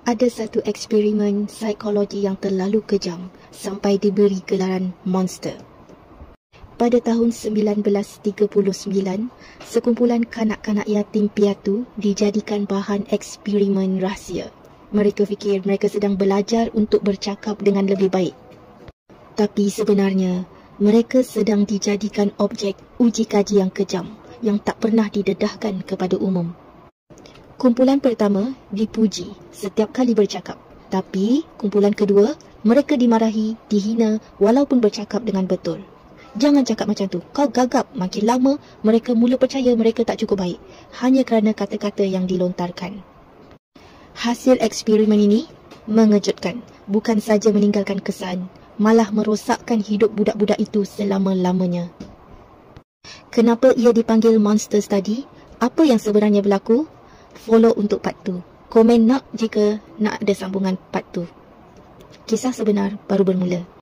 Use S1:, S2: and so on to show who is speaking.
S1: Ada satu eksperimen psikologi yang terlalu kejam sampai diberi gelaran monster. Pada tahun 1939, sekumpulan kanak-kanak yatim piatu dijadikan bahan eksperimen rahsia. Mereka fikir mereka sedang belajar untuk bercakap dengan lebih baik. Tapi sebenarnya, mereka sedang dijadikan objek uji kaji yang kejam yang tak pernah didedahkan kepada umum. Kumpulan pertama dipuji setiap kali bercakap. Tapi kumpulan kedua, mereka dimarahi, dihina walaupun bercakap dengan betul. Jangan cakap macam tu, kau gagap. Makin lama, mereka mula percaya mereka tak cukup baik hanya kerana kata-kata yang dilontarkan. Hasil eksperimen ini mengejutkan. Bukan saja meninggalkan kesan, malah merosakkan hidup budak-budak itu selama-lamanya. Kenapa ia dipanggil monster study? Apa yang sebenarnya berlaku? Follow untuk part 2. Komen nak jika nak ada sambungan part 2. Kisah sebenar baru bermula.